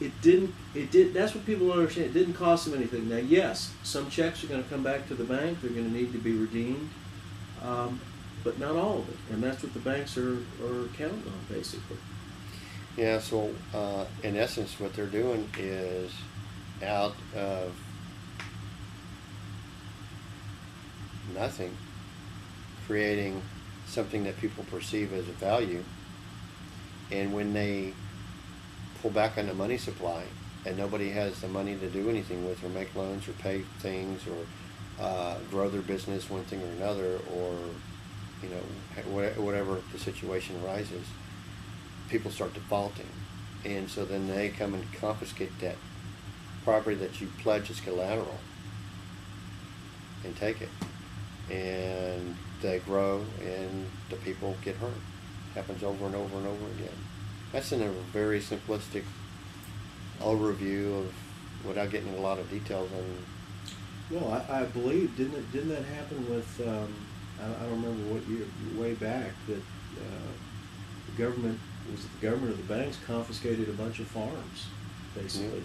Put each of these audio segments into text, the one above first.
it didn't. It did. That's what people don't understand. It didn't cost them anything. Now, yes, some checks are going to come back to the bank. They're going to need to be redeemed, but not all of it. And that's what the banks are counting on, basically. Yeah. So, in essence, what they're doing is out of nothing, creating something that people perceive as a value, and when they pull back on the money supply and nobody has the money to do anything with or make loans or pay things or grow their business one thing or another, or whatever the situation arises, people start defaulting, and so then they come and confiscate that property that you pledged as collateral and take it, and they grow and the people get hurt. Happens over and over and over again. That's in a very simplistic overview of, without getting into a lot of details on. Well, I believe didn't that happen with I don't remember what year, way back, that the government or the banks confiscated a bunch of farms, basically.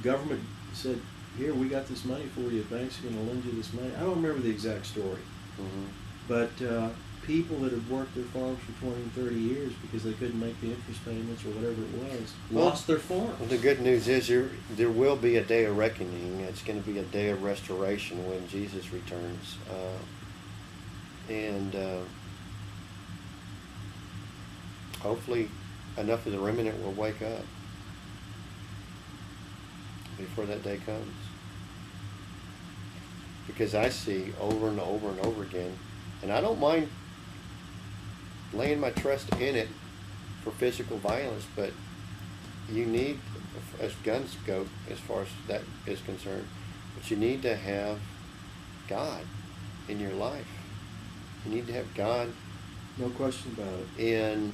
Government said, here, we got this money for you, the bank's going to lend you this money. I don't remember the exact story. Mm-hmm. But people that had worked their farms for 20 and 30 years because they couldn't make the interest payments or whatever it was, lost their farms. Well, the good news is there will be a day of reckoning. It's going to be a day of restoration when Jesus returns. And hopefully enough of the remnant will wake up before that day comes. Because I see over and over and over again, and I don't mind laying my trust in it for physical violence, but you need, as guns go, as far as that is concerned, but you need to have God in your life. You need to have God. No question about it. In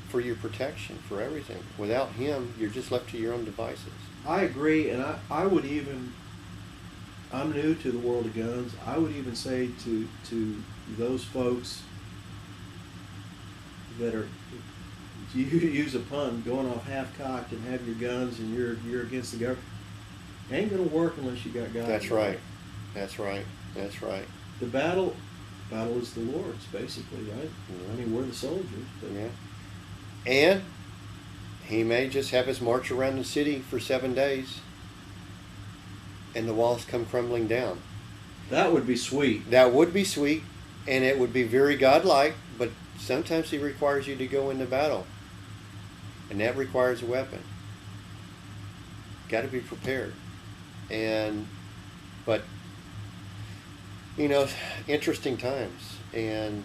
for your protection, for everything. Without Him, you're just left to your own devices. I agree, and I would even, I'm new to the world of guns, I would even say to those folks that are, you use a pun, going off half-cocked and have your guns and you're against the government, it ain't going to work unless you got God. That's right. That's right. That's right. The battle is the Lord's, basically, right? Yeah. I mean, we're the soldiers. But yeah. And He may just have us march around the city for 7 days and the walls come crumbling down. That would be sweet. That would be sweet, and it would be very godlike, but sometimes He requires you to go into battle, and that requires a weapon. Got to be prepared. But interesting times, and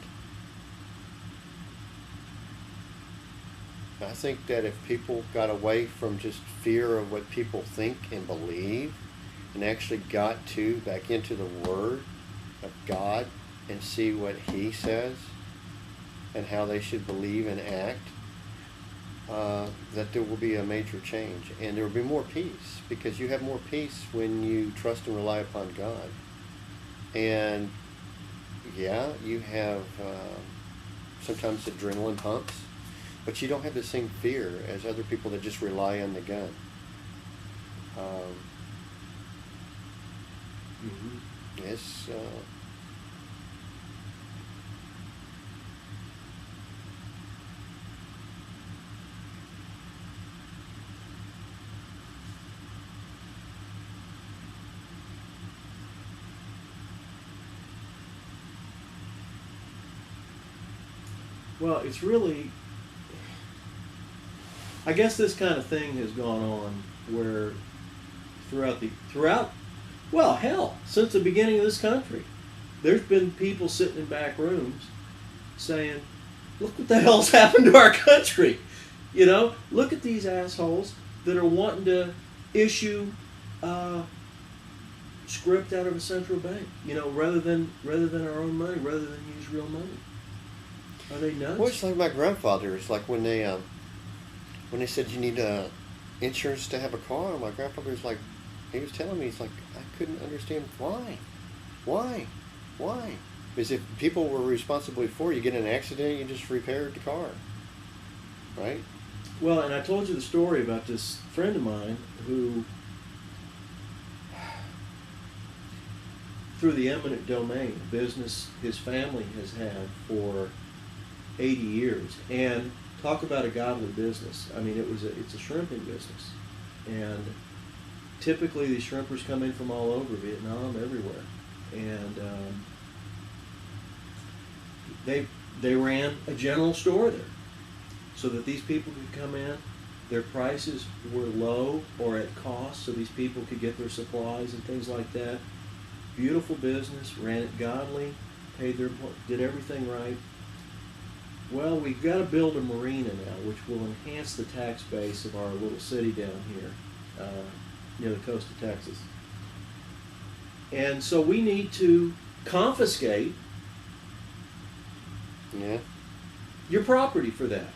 I think that if people got away from just fear of what people think and believe, and actually got back into the Word of God and see what He says and how they should believe and act, that there will be a major change, and there will be more peace, because you have more peace when you trust and rely upon God. And yeah, you have sometimes adrenaline pumps, but you don't have the same fear as other people that just rely on the gun. It's well, it's really, I guess this kind of thing has gone on where well, hell, since the beginning of this country, there's been people sitting in back rooms saying, look what the hell's happened to our country. Look at these assholes that are wanting to issue script out of a central bank, rather than our own money, rather than use real money. Are they nuts? Well, it's like my grandfather. It's like when they said you need insurance to have a car. My grandfather was like, he was telling me, he's like, I couldn't understand why. Because if people were responsible for you get in an accident, you just repaired the car. right? Well, and I told you the story about this friend of mine who, through the eminent domain, business his family has had for 80 years, and talk about a godly business. I mean, it's a shrimping business, and typically these shrimpers come in from all over Vietnam, everywhere, and they ran a general store there, so that these people could come in. Their prices were low or at cost, so these people could get their supplies and things like that. Beautiful business, ran it godly, did everything right. Well, we've got to build a marina now, which will enhance the tax base of our little city down here near the coast of Texas. And so we need to confiscate your property for that,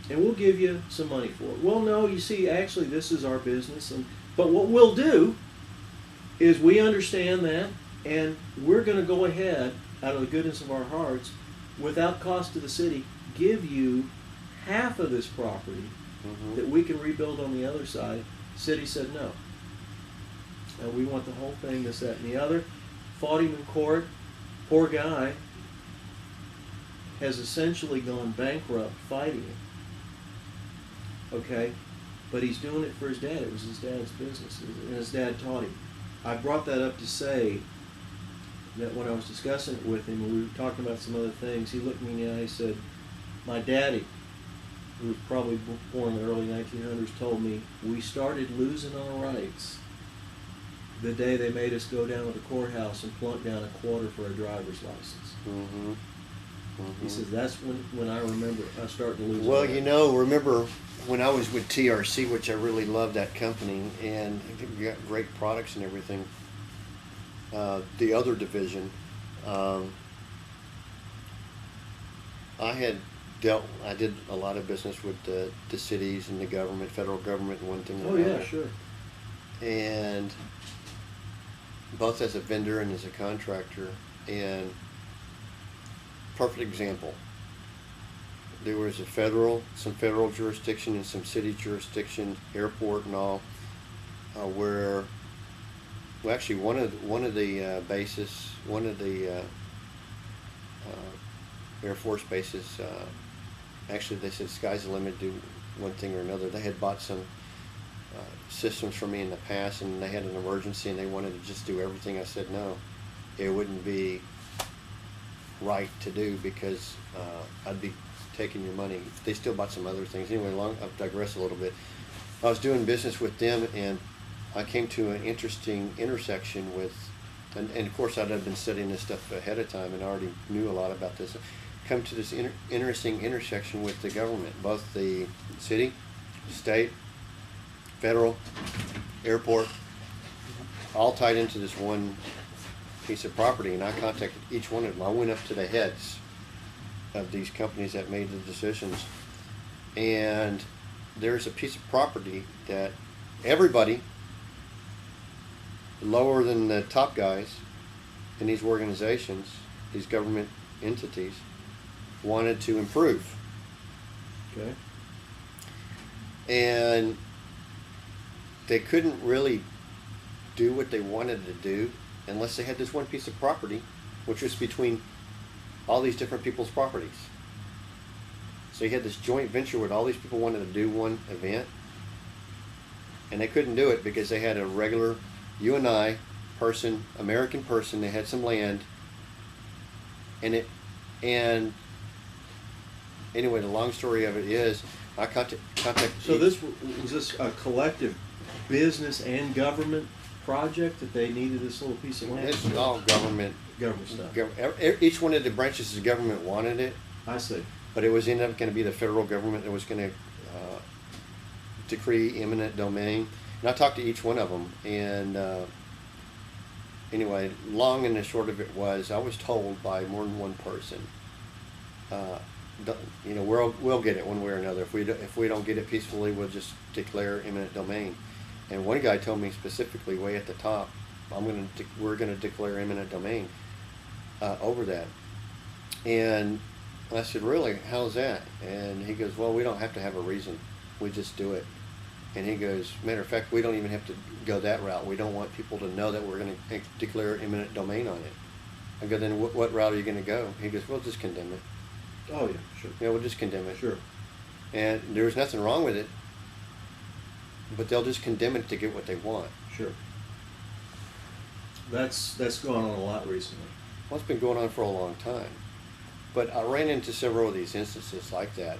and we'll give you some money for it. Well, no, you see, actually, this is our business, but what we'll do is we understand that, and we're going to go ahead, out of the goodness of our hearts, without cost to the city, give you half of this property that we can rebuild on the other side. City said no. We want the whole thing, this, that, and the other. Fought him in court. Poor guy has essentially gone bankrupt fighting him. Okay? But he's doing it for his dad. It was his dad's business, and his dad taught him. I brought that up to say that when I was discussing it with him, and we were talking about some other things, he looked me in the eye and said, my daddy, who was probably born in the early 1900s, told me we started losing our rights the day they made us go down to the courthouse and plunk down $25 for a driver's license. He says that's when I remember I started to lose. Well, you know, remember when I was with TRC, which I really loved that company, and we got great products and everything. The other division, I did a lot of business with the cities and the government, federal government, and one thing. Oh yeah, sure. And both as a vendor and as a contractor. And perfect example, there was some federal jurisdiction and some city jurisdiction, airport and all, where, well, actually one of the bases, one of the Air Force bases, actually they said sky's the limit, do one thing or another. They had bought some systems from me in the past, and they had an emergency and they wanted to just do everything. I said no, it wouldn't be right to do, because I'd be taking your money. They still bought some other things. Anyway, I've digressed a little bit. I was doing business with them, and I came to an interesting intersection with, and of course I'd have been studying this stuff ahead of time and already knew a lot about this. Come to this interesting intersection with the government, both the city, state, federal, airport, all tied into this one piece of property. And I contacted each one of them. I went up to the heads of these companies that made the decisions, and there's a piece of property that everybody lower than the top guys in these organizations, these government entities, wanted to improve. Okay. And they couldn't really do what they wanted to do unless they had this one piece of property, which was between all these different people's properties. So you had this joint venture where all these people wanted to do one event, and they couldn't do it because they had a regular UNI person, American person. They had some land, and anyway, the long story of it is, I contacted. So was this a collective business and government project that they needed this little piece of land? It's all government stuff. Each one of the branches of the government wanted it. I see. But it was ended up going to be the federal government that was going to decree eminent domain. And I talked to each one of them, and anyway, long and the short of it was, I was told by more than one person, we'll get it one way or another. If we don't get it peacefully, we'll just declare eminent domain. And one guy told me specifically, way at the top, we're going to declare eminent domain over that. And I said, really? How's that? And he goes, well, we don't have to have a reason. We just do it. And he goes, matter of fact, we don't even have to go that route. We don't want people to know that we're going to declare eminent domain on it. I go, then what route are you going to go? He goes, we'll just condemn it. Oh, yeah, sure. Yeah, we'll just condemn it. Sure. And there's nothing wrong with it, but they'll just condemn it to get what they want. Sure. That's gone on a lot recently. Well, it's been going on for a long time. But I ran into several of these instances like that.